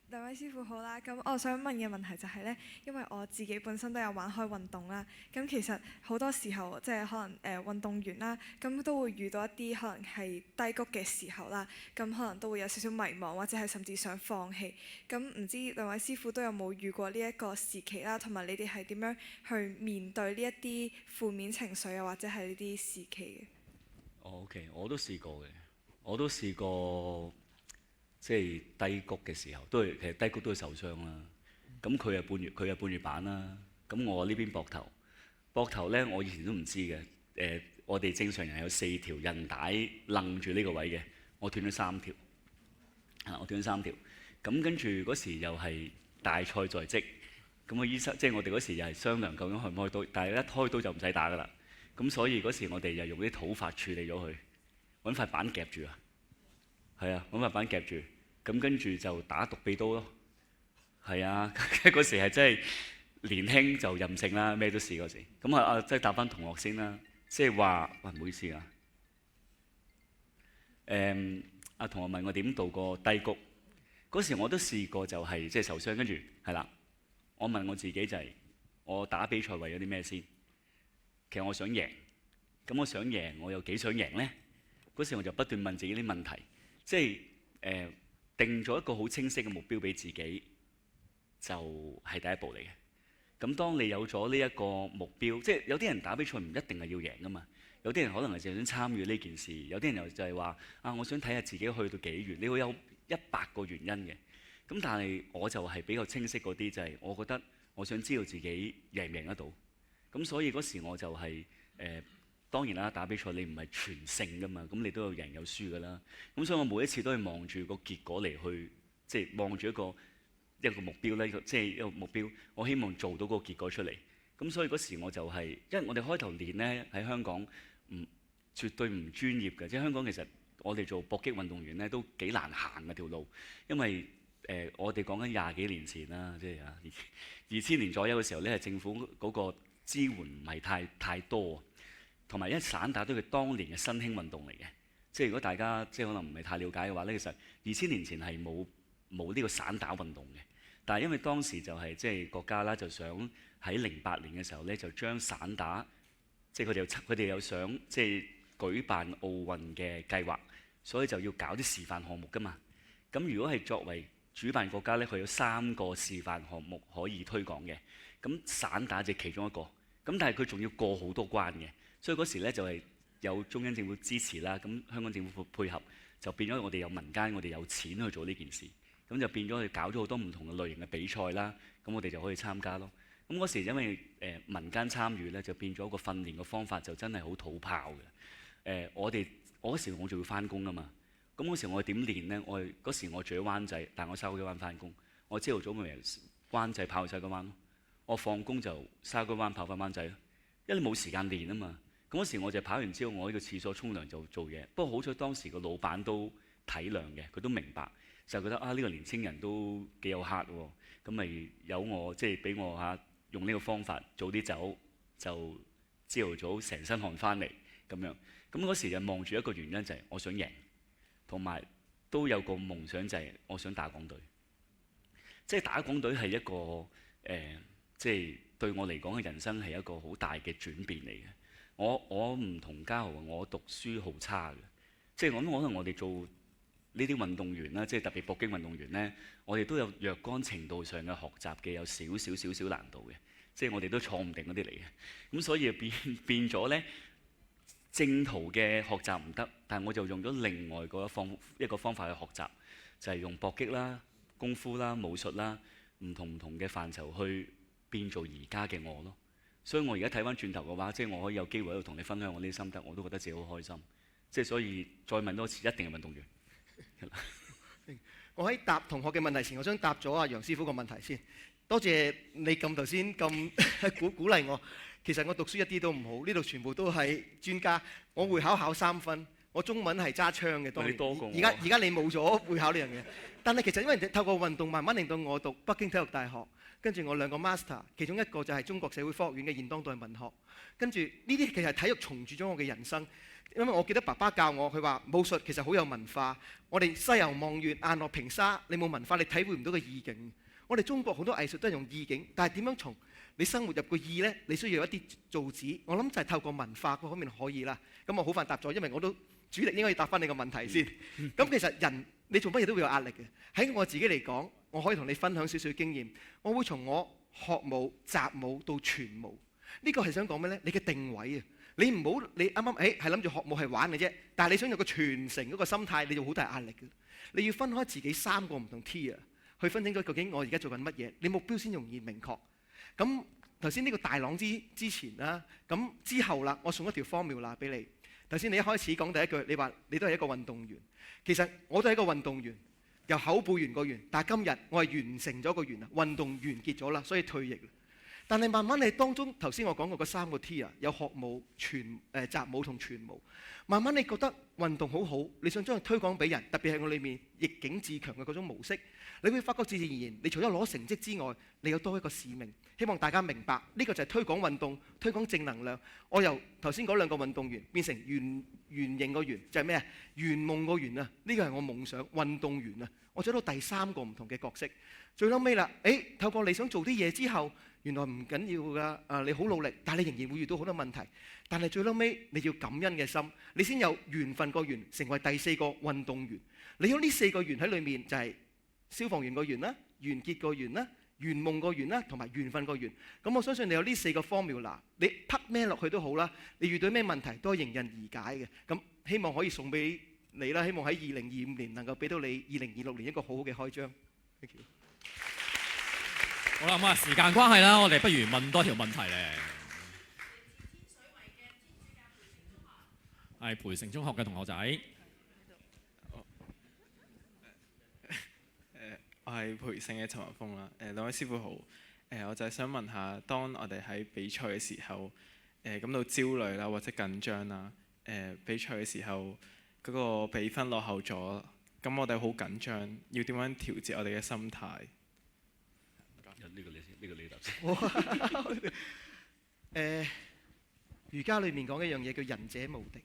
E: 兩位師傅好啦，咁我想問嘅問題就係咧，因為我自己本身都有玩開運動啦，咁其實好多時候即係可能運動員啦，咁都會遇到一啲可能係低谷嘅時候啦，咁可能都會有少少迷茫，或者係甚至想放棄。咁唔知兩位師傅都有冇遇過呢一個時期啦，同埋你哋係點樣去面對呢一啲負面情緒啊，或者係呢啲時期嘅
C: ？OK， 我都試過嘅，我都試過。即係低谷嘅時候，其實低谷都會受傷啦。咁佢係半月板啦。咁我呢邊膊頭咧，我以前都唔知嘅。我哋正常人有4條韌帶掕住呢個位嘅，我斷咗3條。我斷咗3條。咁跟住嗰時又係大賽在即，咁個醫生即係我哋嗰時又係商量究竟開唔開刀，但係一開刀就唔使打㗎啦。咁所以嗰時我哋又用啲土法處理咗佢，揾塊板夾住啊。係啊，揾塊板夾住。咁跟住就打獨臂刀咯，係啊，嗰時係真係年輕就任性啦，咩都試嗰時。咁即係答翻同學先啦，即係話，喂唔好意思啊。同學問我點度過低谷，嗰時我都試過就係即係受傷，跟住係啦，我問我自己就係我打比賽為咗啲咩先？其實我想贏，咁我想贏，我有幾想贏咧？嗰時我就不斷問自己啲問題，即係定咗一個好清晰嘅目標俾自己，就係第一步嚟嘅。咁當你有咗呢一個目標，即係有啲人打比賽唔一定係要贏噶嘛，有啲人可能係淨係想參與呢件事，有啲人又就係話我想睇下自己去到幾遠，你會有100個原因嘅。咁但係我就係比較清晰嗰啲，就係我覺得我想知道自己贏唔贏得到。咁所以嗰時我就係當然啦，打比賽你唔係全勝噶嘛，咁你都有贏有輸噶啦。咁所以我每一次都係望住個結果嚟去，即係望住一個目標咧，即係一個目標。我希望做到嗰個結果出嚟。咁所以嗰時我就係，因為我哋開頭練咧喺香港絕對唔專業嘅，即係香港其實我哋做搏擊運動員咧都幾難行嘅條路，因為我哋講緊20幾年前啦，即係2000年左右嘅時候咧，係政府嗰個支援唔係太多。同埋，因為散打都係當年嘅新興運動嚟嘅，即係如果大家即係可能唔係太了解嘅話咧，其實2000年前係冇呢個散打運動嘅。但係因為當時就係即係國家啦，就想喺08年嘅時候咧，就將散打即係佢哋有想即係舉辦奧運嘅計劃，所以就要搞啲示範項目㗎嘛。咁如果係作為主辦國家咧，佢有3個示範項目可以推廣嘅。咁散打就其中一個，咁但係佢仲要過好多關嘅。所以嗰時咧就係有中央政府支持啦，咁香港政府配合，就變咗我哋有民間，我哋有錢去做呢件事，咁就變咗去搞咗好多唔同嘅類型嘅比賽啦，咁我哋就可以參加咯。咁嗰時因為民間參與咧，就變咗個訓練嘅方法就真係好土炮嘅。我嗰時我仲要翻工啊嘛，咁嗰時我點練咧？嗰時我住喺灣仔，但我筲箕灣翻工，我朝頭早咪灣仔跑去筲箕灣咯，我放工就筲箕灣跑翻灣仔咯，因為你冇時間練啊嘛。嗰時我就跑完之後，我喺個廁所沖涼就做嘢。不過好彩當時個老闆都體諒嘅，佢都明白，就覺得呢個年青人都幾有 heart 喎，咁咪有我即係俾我用呢個方法早啲走，就朝頭早成身汗翻嚟咁樣。咁嗰時就望住一個原因就係我想贏，同埋都有個夢想就係我想打港隊。即係打港隊係一個即係對我嚟講嘅人生係一個好大嘅轉變嚟嘅。我唔同嘉豪，我讀書好差嘅，即係我可能我哋做呢啲運動員啦，即係特別搏擊運動員咧，我哋都有若干程度上嘅學習嘅，有少少難度嘅，即係我哋都坐唔定嗰啲嚟嘅。咁所以變咗咧，正途嘅學習唔得，但係我就用咗另外一個方法去學習，就係用搏擊啦、功夫啦、武術啦，唔同嘅範疇去變做而家嘅我咯。所以我而家睇翻轉頭嘅話，即係我可以有機會喺度同你分享我呢啲心得，我都覺得自己好開心。即係所以再問多次，一定係運動員。
D: 我喺答同學嘅問題前，我想答咗阿楊師傅個問題先。多謝你頭先咁鼓勵我。其實我讀書一啲都唔好，呢度全部都係專家。我會考3分，我中文係揸槍嘅。當年
C: 你多過我。
D: 而家你冇咗會考呢樣嘢，但係其實因為透過運動慢慢令到我讀北京體育大學，跟住我2個 master， 其中一個就係中國社會科學院嘅現當代文學。跟住呢啲其實體育重鑄咗我嘅人生。因為我記得爸爸教我，佢話武術其實好有文化。我哋西遊望月、雁落平沙，你冇文化，你體會唔到個意境。我哋中國好多藝術都係用意境，但係點樣從你生活入個意呢？你需要有一啲造紙。我諗就係透過文化嗰方面可以啦。咁我好快答咗，因為我都主力應該要答翻你個問題先。咁其實人你做乜嘢都會有壓力嘅。喺我自己嚟講，我可以同你分享少少經驗。我會從我學武、習武到傳武。呢個係想講咩呢？你嘅定位啊！你唔好你啱啱係諗住學武係玩嘅啫，但係你想有個傳承嗰個心態，你就好大壓力嘅。你要分開自己3個唔同 tier，去分清楚究竟我而家做緊乜嘢，你目標先容易明確。咁頭先呢個大朗之前啦，咁之後啦，我送一條 formula 俾你。頭先你一開始講第一句，你話你都係一個運動員，其實我都係一個運動員，由口背完個完，但係今日我係完成咗個完啦，運動完結咗啦，所以退役啦。但係慢慢你當中頭先我講過嗰3個 tier，有學武、習武同傳武。慢慢你覺得運動好好，你想將佢推廣俾人，特別係我裏面逆境自強嘅嗰種模式，你會發覺自然而然，你除咗攞成績之外，你有多一個使命。希望大家明白呢個就係推廣運動、推廣正能量。我由頭先嗰2個運動員變成圓形個圓，就係咩啊？圓夢個圓啊！呢個係我夢想，運動員啊！我做到第3個唔同嘅角色。最嬲尾啦，透過你想做啲嘢之後，原來唔緊要㗎，你好努力，但係你仍然會遇到好多問題。但係最嬲尾你要感恩嘅心，你先有緣分個緣，成為第4個運動員。你有呢4個緣喺裏面，就係消防員個緣啦、完結個緣啦、圓夢個緣啦，同埋緣分個緣。咁我相信你有呢4個 formula，你匹咩落去都好啦，你遇到咩問題都係迎刃而解嘅。咁希望可以送俾你啦，希望喺2025年能夠俾到你2026年一個好好嘅開張。Thank you。
A: 好啦，咁啊，時間關係啦，我哋不如問多條問題咧。係培成中學嘅同學仔。
F: 我係培成嘅陳文峰啦。兩位師傅好。我就係想問下，當我哋喺比賽嘅時候，感到焦慮啦，或者緊張啦，比賽嘅時候嗰個比分落後咗，咁我哋好緊張，要點樣調節我哋嘅心態？
C: 呢個你答先。
D: 儒家裏面講一樣嘢叫仁者無敵。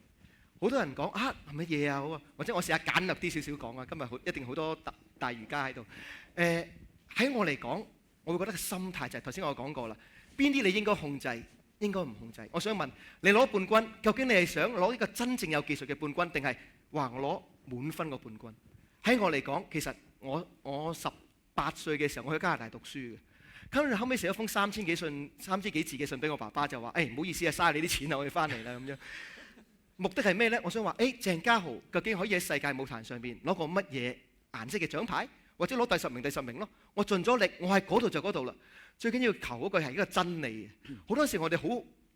D: 好多人講係乜嘢啊？或者我試下簡略啲少少講啊。今日一定好多大儒家喺度。喺我嚟講，我會覺得個心態就係頭先我講過啦。邊啲你應該控制，應該唔控制？我想問你攞冠軍，究竟你係想攞一個真正有技術嘅冠軍，定係話我攞滿分個冠軍？喺我嚟講，其實我18歲嘅時候，我去加拿大讀書嘅。跟住後尾寫咗封3000幾字嘅信俾我爸爸，就話：唔好意思啊，嘥你啲錢啊，我要翻嚟啦咁樣。目的係咩呢？我想話：鄭家豪究竟可以喺世界舞壇上邊攞個乜嘢顏色嘅獎牌，或者攞第10名咯？我盡咗力，我喺嗰度就嗰度啦。最緊要求嗰句係一個真理。好多時我哋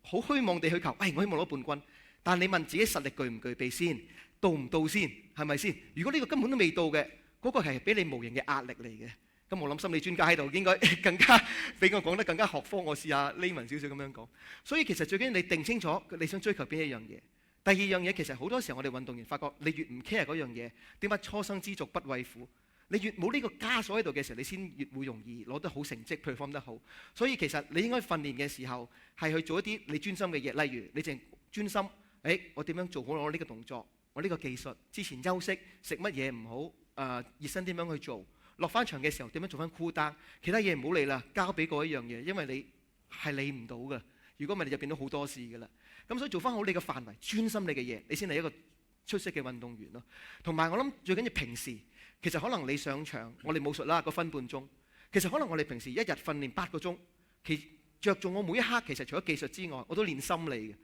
D: 好虛妄地去求，我希望攞冠軍。但你問自己實力具唔具備先，到唔到先，係咪先？如果呢個根本都未到嘅，嗰個係俾你無形嘅壓力嚟嘅。咁我諗心理專家喺度應該更加比我講得更加學科，我試下layman少少咁樣講。所以其實最緊要你定清楚你想追求邊一樣嘢。第二樣嘢其實好多時候我哋運動員發覺，你越唔 care 嗰樣嘢，點解初生之犢不畏虎？你越冇呢個枷鎖喺度嘅時候，你先越會容易攞得好成績，perform 得好。所以其實你應該訓練嘅時候係去做一啲你專心嘅嘢，例如你淨專心，我點樣做好我呢個動作，我呢個技術，之前休息食乜嘢唔好，熱身點樣去做。落翻場嘅時候點樣做翻 cool down，其他嘢唔好理啦，交俾嗰一樣嘢，因為你係理唔到嘅。如果唔係你就變到好多事㗎啦。咁所以做翻好你嘅範圍，專心你嘅嘢，你先係一個出色嘅運動員咯。同埋我諗最緊要平時，其實可能你上場，我哋武術啦個分半鐘，其實可能我哋平時一日訓練8個鐘，着重我每一刻其實除咗技術之外，我都練心理嘅。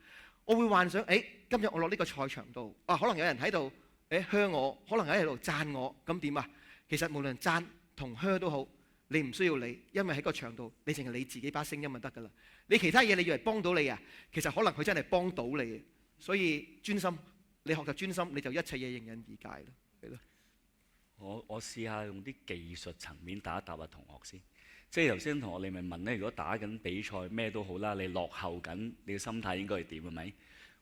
D: 我會幻想，今日我落呢個賽場度，可能有人喺度噓我，可能有人喺度讚我，咁點啊？其實無論讚同噓都好，你唔需要理，因為喺個場度，你淨係你自己把聲音就得㗎啦。你其他嘢你以為幫到你啊？其實可能佢真係幫到你，所以專心，你學習專心，你就一切嘢迎刃而解咯，係咯。
C: 我試下用啲技術層面答一答同學先。即係頭先同學你咪問咧，如果打緊比賽咩都好啦，你落後緊，你嘅心態應該係點係咪？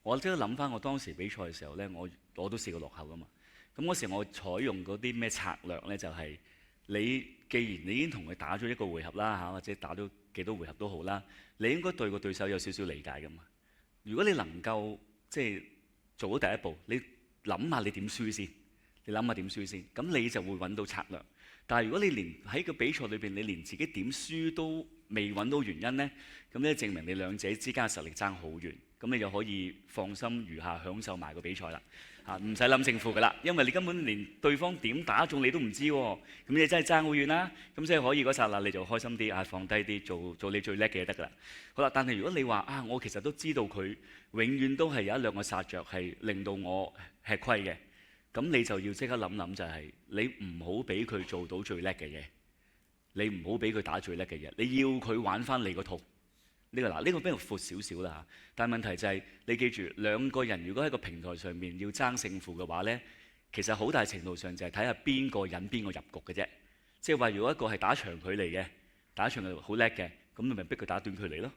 C: 我即係諗翻我當時比賽嘅時候咧，我都試過落後噶嘛。咁嗰時我採用嗰啲咩策略咧，就係你既然你已經同佢打咗一個回合啦嚇，或者打咗幾多回合都好啦，你應該對個對手有少少理解噶嘛。如果你能夠即係做到第一步，你諗下你點輸先，你諗下點輸先，咁你就會揾到策略。但係如果你連喺個比賽裏邊，你連自己點輸都未揾到原因呢，咁咧證明你兩者之間嘅實力爭好遠，咁你就可以放心餘下享受埋個比賽啦，唔使諗勝負㗎啦，因為你根本連對方點打中你都唔知喎，咁你真係爭好遠啦，咁所以可以嗰剎那你就開心啲，放低啲，做你最叻嘅嘢得㗎啦。好啦，但係如果你話我其實都知道佢永遠都係有一兩個殺着係令到我吃虧嘅。咁你就要即刻諗諗，就係你唔好俾佢做到最叻嘅嘢，你唔好俾佢打最叻嘅嘢，你要佢玩翻你個套。呢個比較闊少少啦嚇。但係問題就係你記住，兩個人如果喺個平台上面要爭勝負嘅話呢，其實好大程度上就係睇下邊個引邊個入局嘅啫。即係話，如果一個係打長距離嘅，打長距離好叻嘅，咁你咪逼佢打短距離咯。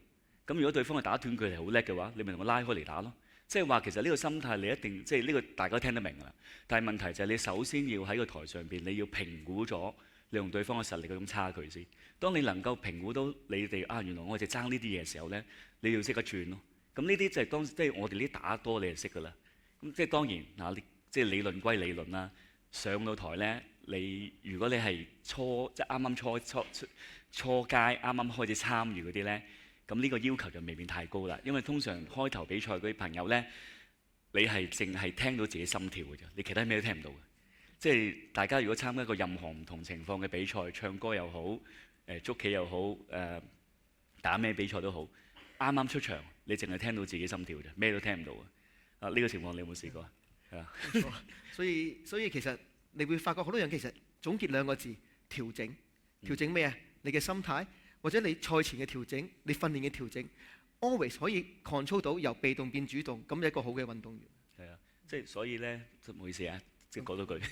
C: 咁如果對方係打短距離好叻嘅話，你咪同佢拉開嚟打咯。即係話其實呢個心態你一定即係呢個大家都聽得明㗎啦。但係問題就係你首先要喺個台上邊，你要評估咗你同對方嘅實力嗰種差距先。當你能夠評估到你哋原來我哋爭呢啲嘢嘅時候咧，你要識得轉咯。咁呢啲就係即係我哋呢打多你就識㗎啦。咁即係當然即係理論歸理論啦。上到台咧，如果你係即係啱啱初階啱啱開始參與嗰啲咧。咁呢個要求就未免太高啦，因為通常開頭比賽嗰啲朋友呢，你係淨係聽到自己心跳嘅啫，你其他咩都聽唔到嘅。即係大家如果參加過任何唔同情況嘅比賽，唱歌又好，捉棋又好，打咩比賽都好，啱啱出場你淨係聽到自己心跳嘅啫，咩都聽唔到嘅。呢個情況你有冇試過？係啊。
D: 所以其實你會發覺好多人其實總結兩個字：調整。調整咩啊？你嘅心態。或者你賽前嘅調整，你訓練嘅調整 ，always 可以 control 到由被動變主動，咁一個好嘅運動員。
C: 係啊，即係所以咧，唔好意思啊，即係講多句，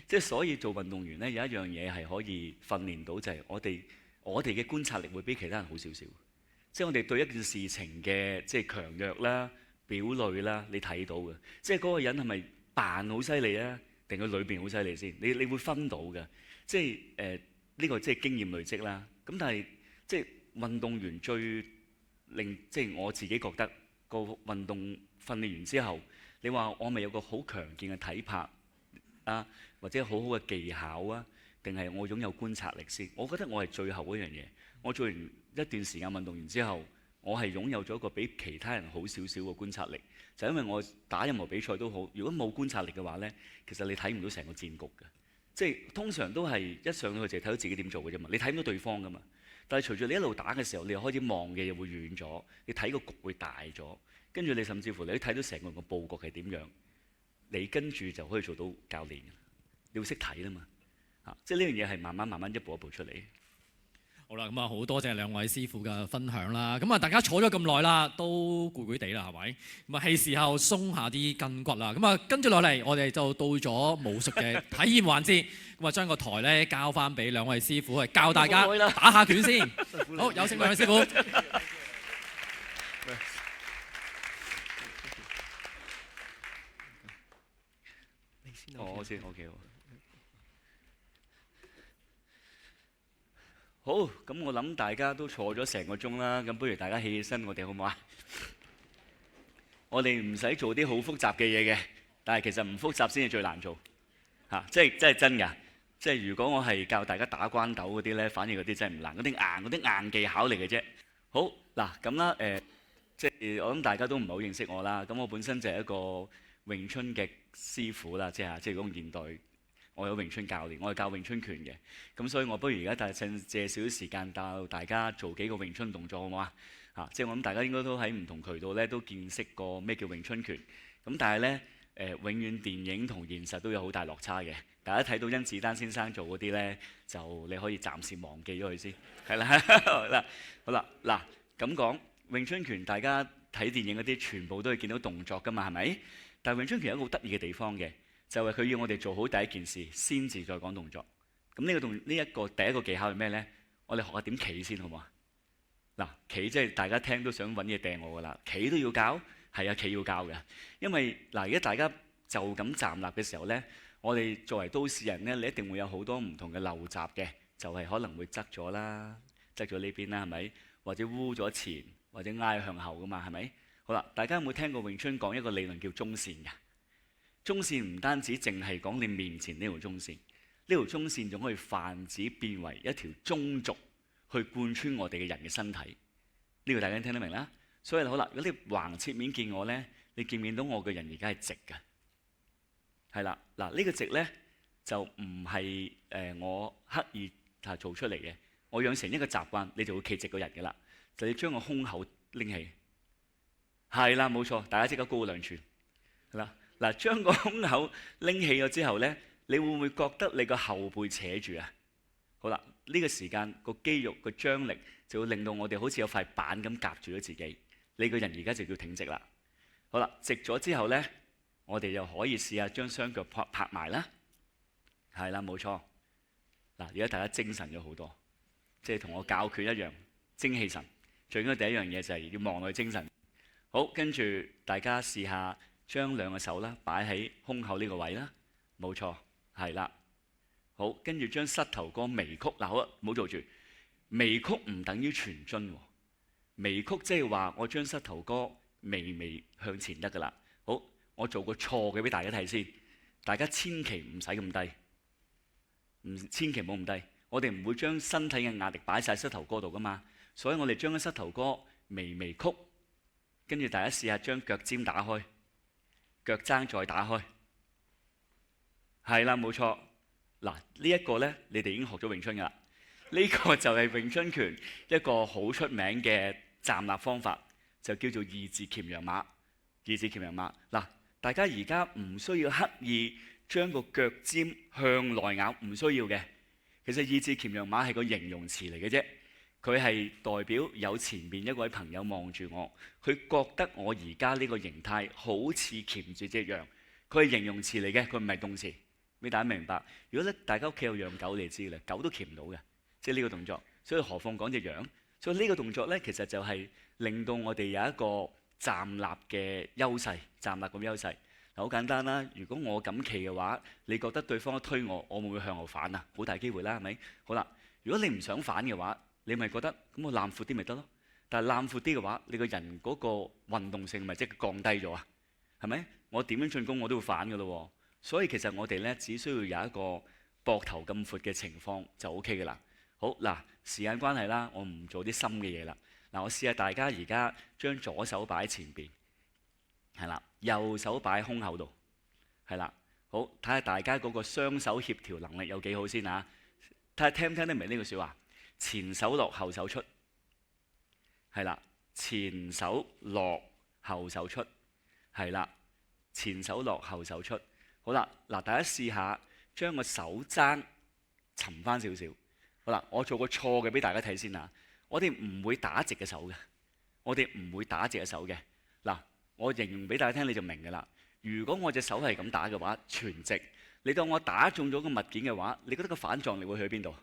C: 即係所以做運動員咧有一樣嘢係可以訓練到，就係我哋嘅觀察力會比其他人好少少。即係我哋對一件事情嘅即係強弱啦、表裏啦，你睇到嘅。即係嗰個人係咪扮好犀利啊，定佢裏邊好犀利先？你會分到嘅。即係呢個即係經驗累積啦。咁但係即係運動員最令即係我自己覺得個運動訓練完之後，你話我咪有個好強健嘅體魄啊，或者好好嘅技巧啊，定係我擁有觀察力先？我覺得我係最後嗰樣嘢。我做完一段時間運動員之後，我係擁有咗一個比其他人好少少嘅觀察力，就因為我打任何比賽都好，如果冇觀察力嘅話呢，其實你睇唔到成個戰局嘅。即係通常都係一上到去就係睇到自己點做嘅啫嘛，你睇唔到對方噶嘛。但係隨住你一路打嘅時候，你又開始望嘅嘢會遠咗，你睇個局會大咗，跟住你甚至乎你都睇到成個佈局係點樣，你跟住就可以做到教練。你會識睇啦嘛，即係呢樣嘢係慢慢一步一步出嚟。
A: 好啦，咁啊好多謝兩位師傅嘅分享啦。咁啊大家坐咗咁耐啦，都攰攰地啦，係咪？咁啊係時候鬆下啲筋骨啦。咁啊跟住落嚟，我哋就到咗武術嘅體驗環節。咁啊將個台咧交翻俾兩位師傅，係教大家打下拳先。好，有請兩位師傅。
C: 我先 OK 喎。好，咁我諗大家都坐咗成個鐘啦，咁不如大家起身，我哋好唔好啊？我哋唔使做啲好複雜嘅嘢嘅，但係其實唔複雜先係最難做嚇，即係真㗎。即係如果我係教大家打關鬥嗰啲咧，反而嗰啲真係唔難，嗰啲硬技巧嚟嘅啫。好嗱，咁啦即係我諗大家都唔係好認識我啦。咁我本身就係一個詠春嘅師傅啦，即係嗰個現代，我有詠春教練，我係教詠春拳嘅，咁所以我不如而家借少少時間教大家做幾個詠春動作好唔好啊？即係我諗大家應該都喺唔同渠道咧都見識過咩叫詠春拳，咁但係咧永遠電影同現實都有好大落差嘅。大家睇到甄子丹先生做嗰啲咧，就你可以暫時忘記咗佢先，係啦，好啦，嗱咁講詠春拳，大家睇電影嗰啲全部都係見到動作㗎嘛，係咪？但係詠春拳有一個好得意嘅地方嘅，就係佢要我哋做好第一件事，先至再講動作。咁呢一個第一個技巧係咩咧？我哋學下點企先好唔好啊？嗱，企即係大家聽都想揾嘢掟我㗎啦，企都要教，係啊，企要教嘅。因為嗱，而家大家就咁站立嘅時候咧，我哋作為都市人咧，你一定會有好多唔同嘅陋習嘅，就係可能會側咗啦，側咗呢邊啦，係咪？或者烏咗前，或者挨向後㗎嘛，係咪？好啦，大家有冇聽過詠春講一個理論叫中線㗎？中線唔單止淨係講你面前呢條中線，呢條中線仲可以泛指變為一條中軸，去貫穿我哋嘅人嘅身體。呢個大家聽得明啦？所以好啦，如果你橫切面見我咧，你見唔見到我嘅人而家係直嘅？係啦，嗱呢個直咧就唔係我刻意做出嚟嘅，我養成一個習慣，你就會企直個人嘅啦。就要將個胸口拎起，係啦，冇錯，大家即刻高2寸，係啦。嗱，將個胸口拎起咗之後咧，你會唔會覺得你個後背扯住啊？好啦，呢個時間個肌肉個張力就會令到我哋好似有塊板咁夾住咗自己，你個人而家就叫挺直啦。好啦，直咗之後咧，我哋又可以試下將雙腳拍埋啦，係啦，冇錯。嗱，而家大家精神咗好多，即係同我教拳一樣，精氣神。最緊要第一樣嘢就係要望落去精神。好，跟住大家試下將兩個手啦擺喺胸口呢個位啦，冇錯，係啦。好，跟住將膝頭哥微曲，嗱好，唔好做住。微曲唔等於全樽喎，微曲即係話我將膝頭哥微向前得㗎啦。好，我做個錯嘅俾大家睇先，大家千祈唔使咁低，千祈唔好咁低。我哋唔會將身體嘅壓力擺晒膝頭哥度㗎嘛。所以我哋將個膝頭哥微曲，跟住大家試下將腳尖打開，腳踭再打開，係啦，冇錯。嗱，呢一個呢，你哋已經學咗詠春㗎啦。呢個就係詠春拳一個好出名嘅站立方法，就叫做二字鉗羊馬。二字鉗羊馬，嗱，大家而家唔需要刻意將個腳尖向內咬，唔需要嘅。其實二字鉗羊馬係個形容詞嚟嘅啫。佢係代表有前面一位朋友望住我，佢覺得我而家呢個形態好似鉗住隻羊，佢係形容詞嚟嘅，佢唔係動詞。俾大家明白。如果咧大家屋企有養狗，你就知啦，狗都鉗唔到嘅，即係呢個動作。所以何況講隻羊？所以呢個動作咧，其實就係令到我哋有一個站立嘅優勢，站立嘅優勢。嗱，好簡單啦。如果我咁企嘅話，你覺得對方一推我，我會唔會向後反啊？好大機會啦，係咪？好啦，如果你唔想反嘅話，你咪覺得咁我攬闊啲咪得咯？但係攬闊啲嘅話，你個人嗰個運動性咪即係降低咗啊？係咪？我點樣進攻我都會反㗎咯。所以其實我哋咧只需要有一個膊頭咁闊嘅情況就 OK 嘅啦。好嗱，時間關係啦，我唔做啲深嘅嘢啦。嗱，我試下大家而家將左手擺喺前邊，係啦，右手擺喺胸口度，係啦。好，睇下大家嗰個雙手協調能力有幾好先啊！睇下聽唔聽得明呢句説話？前手落後手出，係啦，前手落後手出，係啦，前手落後手出。好啦，嗱，大家試下將個手踭沉翻少少。好啦，我做個錯嘅俾大家睇先啊！我哋唔會打直嘅手嘅，我哋唔會打直嘅手嘅。嗱，我形容俾大家聽你就明㗎啦。如果我隻手係咁打嘅話，全直，你當我打中咗個物件嘅話，你覺得個反撞力會去邊度？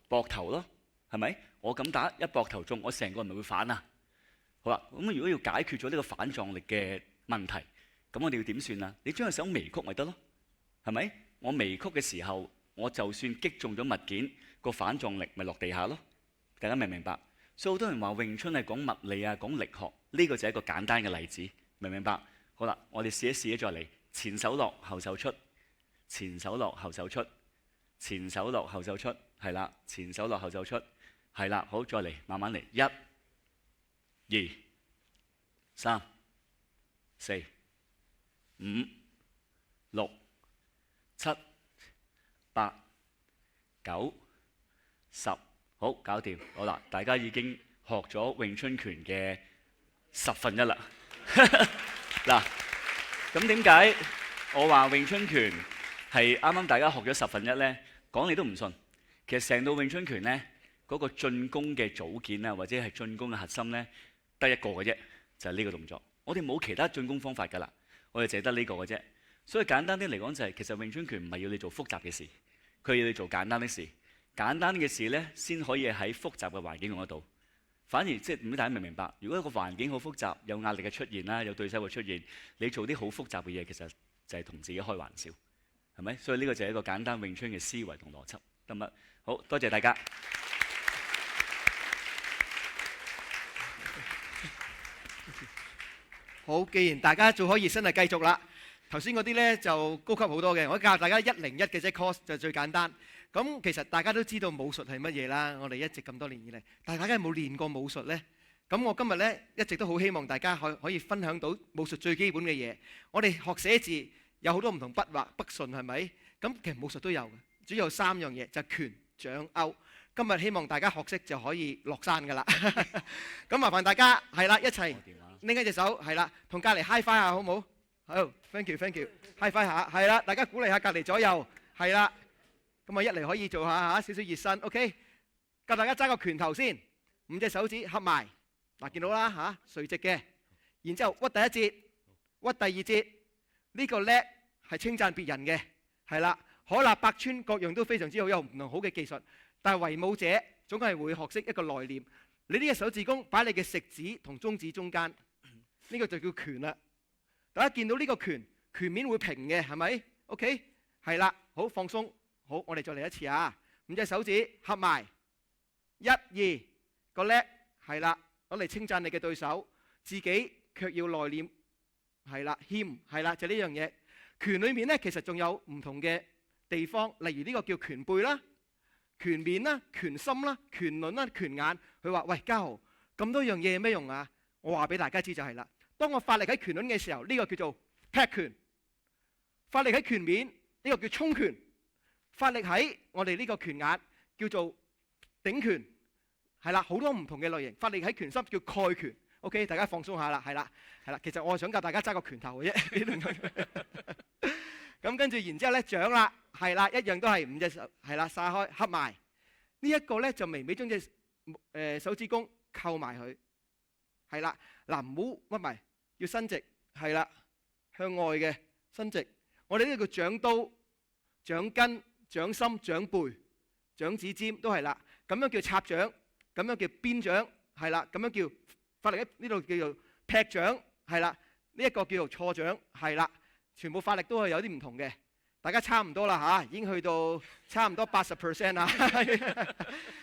C: 膊頭咯，係咪？我咁打一膊頭中，我成個人咪會反啊！好啦，咁如果要解決咗呢個反撞力嘅問題，咁我哋要點算啊？你將個手微曲咪得咯，係咪？我微曲嘅時候，我就算擊中咗物件，個反撞力咪落地下咯。大家明唔明白？所以好多人話詠春係講物理啊，講力學，呢個就係一個簡單嘅例子，明唔明白？好啦，我哋試一試再嚟，前手落後手出，前手落後手出，前手落後手出。係啦，前手落後手出，係啦，好，再嚟，慢慢嚟， 1、2、3、4、5、6、7、8、9、10，好，搞掂。好啦，大家已經學咗詠春拳嘅1/10啦。嗱，咁點解我話詠春拳係啱啱大家學咗1/10呢？講你都唔信。其實成套詠春拳呢，嗰個進攻嘅組件啊，或者係進攻嘅核心呢，得一個嘅啫，就係呢個動作。我哋冇其他進攻方法㗎啦，我哋淨係得呢個嘅啫。所以簡單啲嚟講就係，其實詠春拳唔係要你做複雜嘅事，佢要你做簡單的事。簡單嘅事呢，先可以喺複雜嘅環境用得到。反而即係唔知大家明唔明白？如果一個環境好複雜，有壓力嘅出現啦，有對手嘅出現，你做啲好複雜嘅嘢，其實就係同自己開玩笑，係咪？所以呢個就係一個簡單詠春嘅思維同邏輯，得唔得？好多謝大家。
D: 好，既然大家做開熱身，就繼續啦。頭先嗰啲呢就高級好多嘅，我教大家101嘅啫 course 就最簡單。咁其實大家都知道武術係乜嘢啦，我哋一直咁多年以嚟，但係大家有冇練過武術呢？咁我今日呢一直都好希望大家可以分享到武術最基本嘅嘢。我哋學寫字有好多唔同筆畫筆順係咪？咁其實武術都有嘅，主要有3樣嘢就係拳、掌、勾。今日希望大家學識就可以落山㗎啦。咁麻煩大家係啦，一齊拎一隻手係啦，同隔離 high five 下好唔好？好 ，thank you，high five 下係啦，大家鼓勵下隔離左右係啦。咁啊，一嚟可以做下少少熱身 ，OK？ 教大家揸個拳頭先，5隻手指合埋，嗱見到啦嚇，垂直嘅。然之後屈第一節，屈第二節，呢個叻係稱讚別人嘅，係啦，可立百川各樣都非常之好，有唔同好嘅技術。但係為武者總係會學識一個內斂。你呢個手指公擺你嘅食指同中指中間，呢個就叫拳啦。大家見到呢個拳面會平嘅，係咪 ？OK？ 係啦，好放鬆。好，我哋再嚟一次啊！5隻手指合埋，1、2個叻係啦，攞嚟稱讚你嘅對手，自己卻要內斂，係啦，謙係啦，就呢樣嘢。拳裏面呢，其實仲有唔同嘅地方，例如呢個叫拳背啦、拳面啦、拳心啦、拳輪啦、拳眼。佢話：喂，家豪咁多樣嘢有咩用啊？我話俾大家知就係啦。當我發力喺拳輪嘅時候，呢個叫做劈拳；發力喺拳面，呢個叫衝拳。發力喺我哋呢個拳眼叫做頂拳，係啦，好多唔同嘅類型。發力喺拳心叫蓋拳。OK， 大家放鬆下啦，係啦，係啦。其實我係想教大家揸個拳頭嘅啫。咁跟住然之後咧，掌啦，係啦，一樣都係5隻手，係啦，撒開合埋。呢一個咧就微微將隻手指公扣埋佢，係啦，嗱唔好屈埋，要伸直，係啦，向外嘅伸直。我哋呢個叫掌刀、掌根、掌心、掌背、掌指尖都係啦，咁樣叫插掌，咁樣叫鞭掌，係啦，咁樣叫發力喺呢度叫做劈掌，係啦，呢一個叫做錯掌，係啦，全部發力都係有啲唔同嘅，大家差唔多啦嚇，已經去到差唔多80% 啦，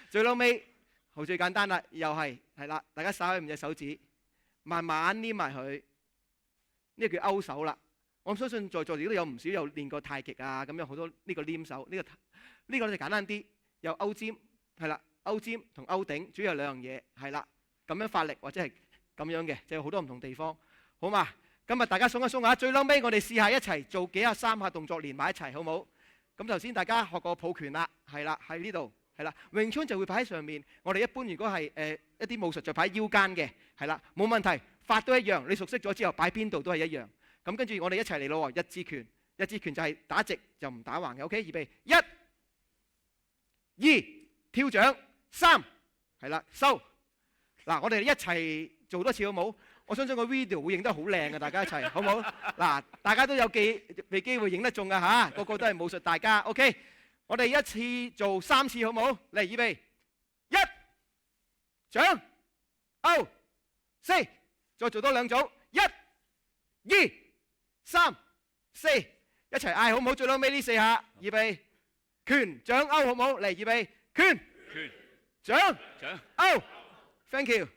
D: 最撈尾好最簡單啦，又係啦，大家撒開5隻手指，慢慢黏埋佢，呢個叫勾手啦。我相信在座亦都有唔少有練過太極啊，咁有好多呢個黏手，呢個就簡單啲，有勾尖，係啦，勾尖同勾頂，主要有2樣嘢，係啦，咁樣發力或者係咁樣嘅，就有好多唔同地方，好嘛？今日大家鬆一鬆下，最撈尾我哋試下一齊做幾下3下動作連埋一齊，好冇？咁頭先大家學過抱拳啦，係啦，喺呢度，係啦，詠春就會擺喺上面，我哋一般如果係一啲武術就擺喺腰間嘅，係啦，冇問題，法都一樣，你熟悉咗之後擺邊度都係一樣。咁跟住我哋一齊嚟咯喎，一字拳就係打直就唔打橫嘅 ，OK， 預備1、2跳掌3，係啦收。嗱，我哋一齊做多次好冇？我相信個 video 會影得好靚嘅，大家一齊好冇？嗱，大家都有俾機會影得中嘅嚇，個個都係武術大家 ，OK。我哋一次做3次好冇？嚟預備1掌勾4，再做多2組1、2、3、4，一齊嗌好唔好？最撈尾呢4下，預備拳掌勾好唔好？嚟預備拳掌勾 ，thank you。